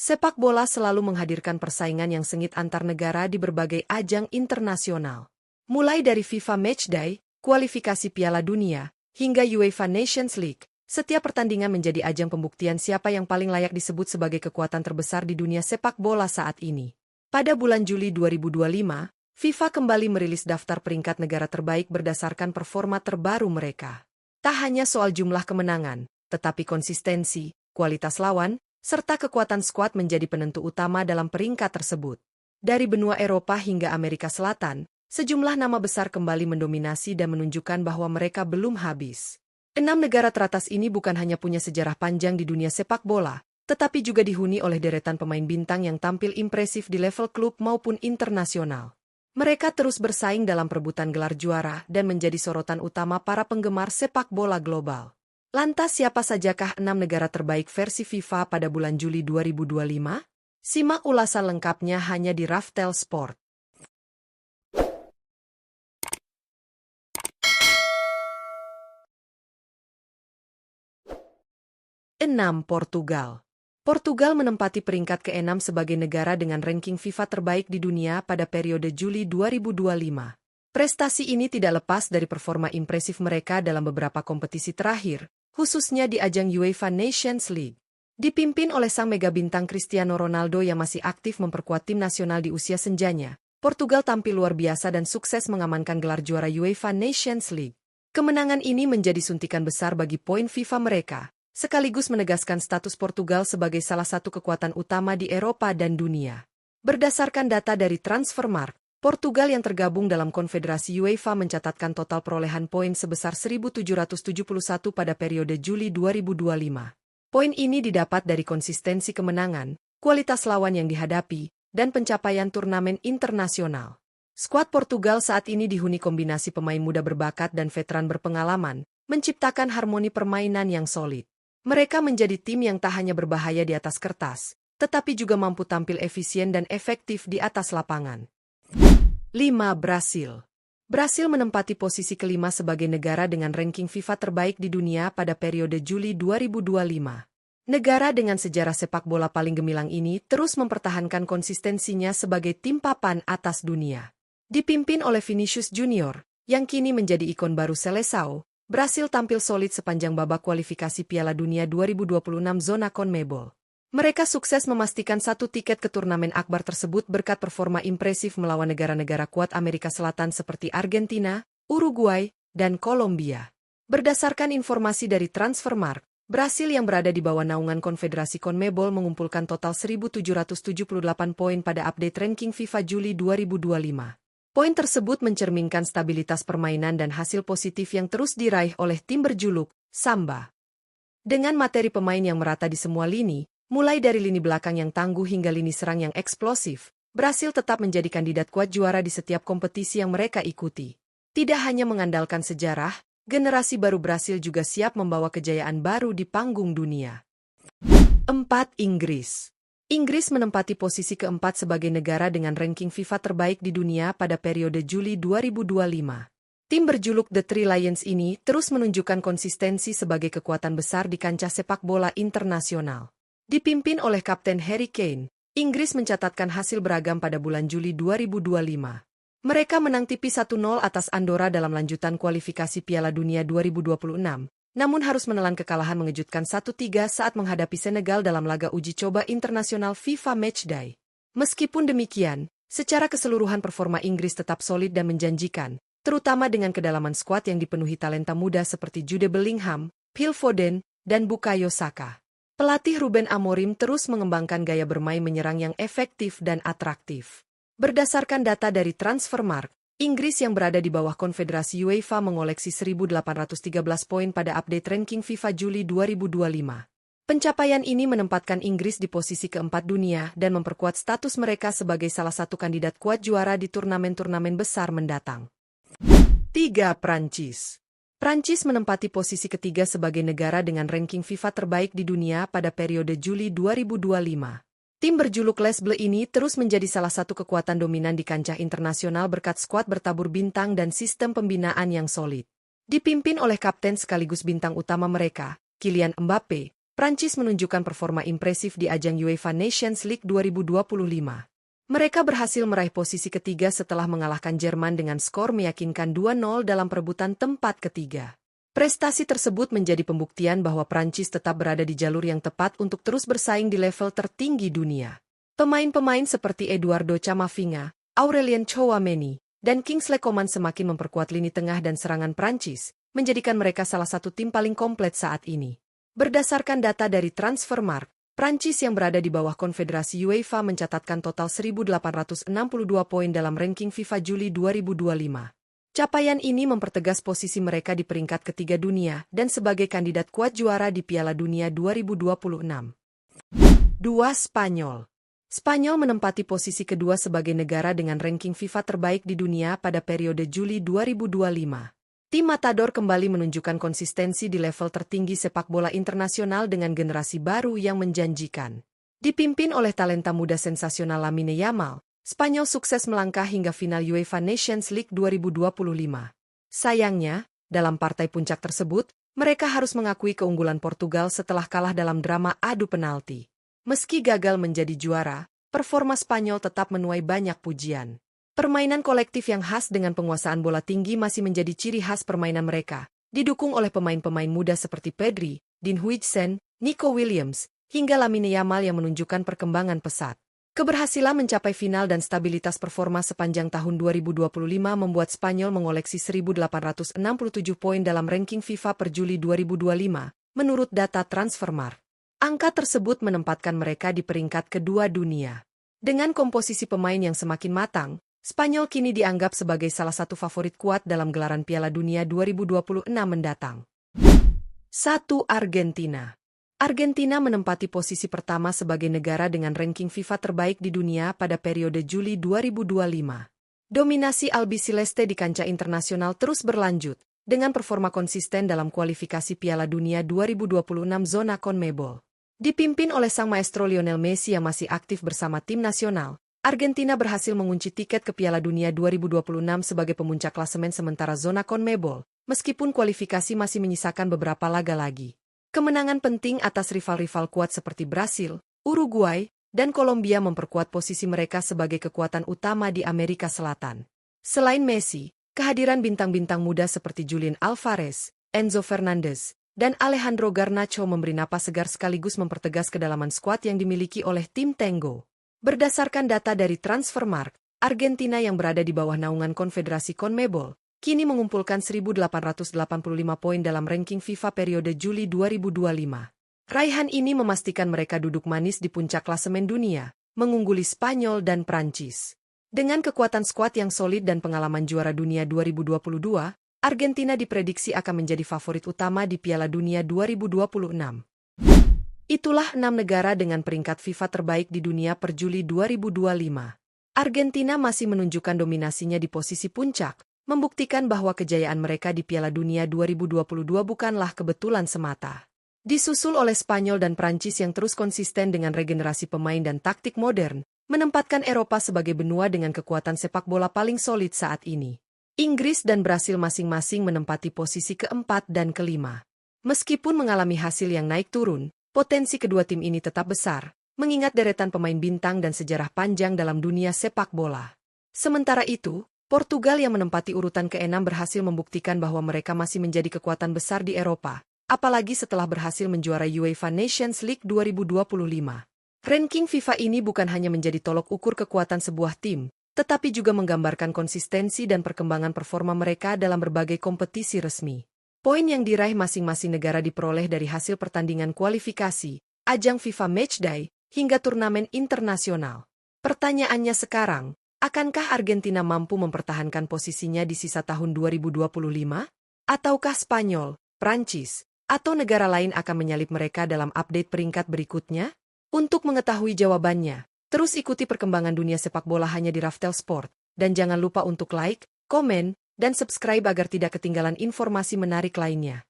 Sepak bola selalu menghadirkan persaingan yang sengit antar negara di berbagai ajang internasional. Mulai dari FIFA Matchday, kualifikasi Piala Dunia, hingga UEFA Nations League, setiap pertandingan menjadi ajang pembuktian siapa yang paling layak disebut sebagai kekuatan terbesar di dunia sepak bola saat ini. Pada bulan Juli 2025, FIFA kembali merilis daftar peringkat negara terbaik berdasarkan performa terbaru mereka. Tak hanya soal jumlah kemenangan, tetapi konsistensi, kualitas lawan, serta kekuatan skuad menjadi penentu utama dalam peringkat tersebut. Dari benua Eropa hingga Amerika Selatan, sejumlah nama besar kembali mendominasi dan menunjukkan bahwa mereka belum habis. 6 negara teratas ini bukan hanya punya sejarah panjang di dunia sepak bola, tetapi juga dihuni oleh deretan pemain bintang yang tampil impresif di level klub maupun internasional. Mereka terus bersaing dalam perebutan gelar juara dan menjadi sorotan utama para penggemar sepak bola global. Lantas siapa sajakah 6 negara terbaik versi FIFA pada bulan Juli 2025? Simak ulasan lengkapnya hanya di Raftel Sport. 6. Portugal. Portugal menempati peringkat ke-6 sebagai negara dengan ranking FIFA terbaik di dunia pada periode Juli 2025. Prestasi ini tidak lepas dari performa impresif mereka dalam beberapa kompetisi terakhir, khususnya di ajang UEFA Nations League. Dipimpin oleh sang mega bintang Cristiano Ronaldo yang masih aktif memperkuat tim nasional di usia senjanya, Portugal tampil luar biasa dan sukses mengamankan gelar juara UEFA Nations League. Kemenangan ini menjadi suntikan besar bagi poin FIFA mereka, sekaligus menegaskan status Portugal sebagai salah satu kekuatan utama di Eropa dan dunia. Berdasarkan data dari Transfermarkt, Portugal yang tergabung dalam Konfederasi UEFA mencatatkan total perolehan poin sebesar 1.771 pada periode Juli 2025. Poin ini didapat dari konsistensi kemenangan, kualitas lawan yang dihadapi, dan pencapaian turnamen internasional. Skuad Portugal saat ini dihuni kombinasi pemain muda berbakat dan veteran berpengalaman, menciptakan harmoni permainan yang solid. Mereka menjadi tim yang tak hanya berbahaya di atas kertas, tetapi juga mampu tampil efisien dan efektif di atas lapangan. 5. Brasil. Brasil menempati posisi kelima sebagai negara dengan ranking FIFA terbaik di dunia pada periode Juli 2025. Negara dengan sejarah sepak bola paling gemilang ini terus mempertahankan konsistensinya sebagai tim papan atas dunia. Dipimpin oleh Vinicius Junior, yang kini menjadi ikon baru Seleção, Brasil tampil solid sepanjang babak kualifikasi Piala Dunia 2026 zona CONMEBOL. Mereka sukses memastikan satu tiket ke turnamen akbar tersebut berkat performa impresif melawan negara-negara kuat Amerika Selatan seperti Argentina, Uruguay, dan Kolombia. Berdasarkan informasi dari Transfermarkt, Brasil yang berada di bawah naungan Konfederasi CONMEBOL mengumpulkan total 1.778 poin pada update ranking FIFA Juli 2025. Poin tersebut mencerminkan stabilitas permainan dan hasil positif yang terus diraih oleh tim berjuluk Samba. Dengan materi pemain yang merata di semua lini, mulai dari lini belakang yang tangguh hingga lini serang yang eksplosif, Brasil tetap menjadi kandidat kuat juara di setiap kompetisi yang mereka ikuti. Tidak hanya mengandalkan sejarah, generasi baru Brasil juga siap membawa kejayaan baru di panggung dunia. 4. Inggris. Inggris menempati posisi keempat sebagai negara dengan ranking FIFA terbaik di dunia pada periode Juli 2025. Tim berjuluk The Three Lions ini terus menunjukkan konsistensi sebagai kekuatan besar di kancah sepak bola internasional. Dipimpin oleh Kapten Harry Kane, Inggris mencatatkan hasil beragam pada bulan Juli 2025. Mereka menang tipis 1-0 atas Andorra dalam lanjutan kualifikasi Piala Dunia 2026, namun harus menelan kekalahan mengejutkan 1-3 saat menghadapi Senegal dalam laga uji coba internasional FIFA Matchday. Meskipun demikian, secara keseluruhan performa Inggris tetap solid dan menjanjikan, terutama dengan kedalaman skuad yang dipenuhi talenta muda seperti Jude Bellingham, Phil Foden, dan Bukayo Saka. Pelatih Ruben Amorim terus mengembangkan gaya bermain menyerang yang efektif dan atraktif. Berdasarkan data dari Transfermarkt, Inggris yang berada di bawah Konfederasi UEFA mengoleksi 1.813 poin pada update ranking FIFA Juli 2025. Pencapaian ini menempatkan Inggris di posisi keempat dunia dan memperkuat status mereka sebagai salah satu kandidat kuat juara di turnamen-turnamen besar mendatang. 3. Prancis. Prancis menempati posisi ketiga sebagai negara dengan ranking FIFA terbaik di dunia pada periode Juli 2025. Tim berjuluk Les Bleus ini terus menjadi salah satu kekuatan dominan di kancah internasional berkat skuad bertabur bintang dan sistem pembinaan yang solid. Dipimpin oleh kapten sekaligus bintang utama mereka, Kylian Mbappé, Prancis menunjukkan performa impresif di ajang UEFA Nations League 2025. Mereka berhasil meraih posisi ketiga setelah mengalahkan Jerman dengan skor meyakinkan 2-0 dalam perebutan tempat ketiga. Prestasi tersebut menjadi pembuktian bahwa Prancis tetap berada di jalur yang tepat untuk terus bersaing di level tertinggi dunia. Pemain-pemain seperti Eduardo Camavinga, Aurelien Tchouaméni, dan Kingsley Coman semakin memperkuat lini tengah dan serangan Prancis, menjadikan mereka salah satu tim paling komplit saat ini. Berdasarkan data dari Transfermarkt, Prancis yang berada di bawah Konfederasi UEFA mencatatkan total 1.862 poin dalam ranking FIFA Juli 2025. Capaian ini mempertegas posisi mereka di peringkat ketiga dunia dan sebagai kandidat kuat juara di Piala Dunia 2026. 2. Spanyol. Spanyol menempati posisi kedua sebagai negara dengan ranking FIFA terbaik di dunia pada periode Juli 2025. Tim Matador kembali menunjukkan konsistensi di level tertinggi sepak bola internasional dengan generasi baru yang menjanjikan. Dipimpin oleh talenta muda sensasional Lamine Yamal, Spanyol sukses melangkah hingga final UEFA Nations League 2025. Sayangnya, dalam partai puncak tersebut, mereka harus mengakui keunggulan Portugal setelah kalah dalam drama adu penalti. Meski gagal menjadi juara, performa Spanyol tetap menuai banyak pujian. Permainan kolektif yang khas dengan penguasaan bola tinggi masih menjadi ciri khas permainan mereka, didukung oleh pemain-pemain muda seperti Pedri, Dean Huijsen, Nico Williams, hingga Lamine Yamal yang menunjukkan perkembangan pesat. Keberhasilan mencapai final dan stabilitas performa sepanjang tahun 2025 membuat Spanyol mengoleksi 1.867 poin dalam ranking FIFA per Juli 2025, menurut data Transfermarkt. Angka tersebut menempatkan mereka di peringkat kedua dunia. Dengan komposisi pemain yang semakin matang, Spanyol kini dianggap sebagai salah satu favorit kuat dalam gelaran Piala Dunia 2026 mendatang. 1. Argentina. Argentina menempati posisi pertama sebagai negara dengan ranking FIFA terbaik di dunia pada periode Juli 2025. Dominasi albiceleste di kancah internasional terus berlanjut, dengan performa konsisten dalam kualifikasi Piala Dunia 2026 zona CONMEBOL. Dipimpin oleh sang maestro Lionel Messi yang masih aktif bersama tim nasional, Argentina berhasil mengunci tiket ke Piala Dunia 2026 sebagai pemuncak klasemen sementara zona CONMEBOL, meskipun kualifikasi masih menyisakan beberapa laga lagi. Kemenangan penting atas rival-rival kuat seperti Brasil, Uruguay, dan Kolombia memperkuat posisi mereka sebagai kekuatan utama di Amerika Selatan. Selain Messi, kehadiran bintang-bintang muda seperti Julian Alvarez, Enzo Fernandez, dan Alejandro Garnacho memberi napas segar sekaligus mempertegas kedalaman skuad yang dimiliki oleh tim Tengo. Berdasarkan data dari Transfermarkt, Argentina yang berada di bawah naungan Konfederasi CONMEBOL, kini mengumpulkan 1.885 poin dalam ranking FIFA periode Juli 2025. Raihan ini memastikan mereka duduk manis di puncak klasemen dunia, mengungguli Spanyol dan Prancis. Dengan kekuatan skuad yang solid dan pengalaman juara dunia 2022, Argentina diprediksi akan menjadi favorit utama di Piala Dunia 2026. Itulah 6 negara dengan peringkat FIFA terbaik di dunia per Juli 2025. Argentina masih menunjukkan dominasinya di posisi puncak, membuktikan bahwa kejayaan mereka di Piala Dunia 2022 bukanlah kebetulan semata. Disusul oleh Spanyol dan Prancis yang terus konsisten dengan regenerasi pemain dan taktik modern, menempatkan Eropa sebagai benua dengan kekuatan sepak bola paling solid saat ini. Inggris dan Brasil masing-masing menempati posisi keempat dan kelima. Meskipun mengalami hasil yang naik turun, potensi kedua tim ini tetap besar, mengingat deretan pemain bintang dan sejarah panjang dalam dunia sepak bola. Sementara itu, Portugal yang menempati urutan ke-6 berhasil membuktikan bahwa mereka masih menjadi kekuatan besar di Eropa, apalagi setelah berhasil menjuara UEFA Nations League 2025. Ranking FIFA ini bukan hanya menjadi tolok ukur kekuatan sebuah tim, tetapi juga menggambarkan konsistensi dan perkembangan performa mereka dalam berbagai kompetisi resmi. Poin yang diraih masing-masing negara diperoleh dari hasil pertandingan kualifikasi, ajang FIFA Matchday, hingga turnamen internasional. Pertanyaannya sekarang, akankah Argentina mampu mempertahankan posisinya di sisa tahun 2025? Ataukah Spanyol, Prancis, atau negara lain akan menyalip mereka dalam update peringkat berikutnya? Untuk mengetahui jawabannya, terus ikuti perkembangan dunia sepak bola hanya di Raftel Sport, dan jangan lupa untuk like, komen, dan subscribe agar tidak ketinggalan informasi menarik lainnya.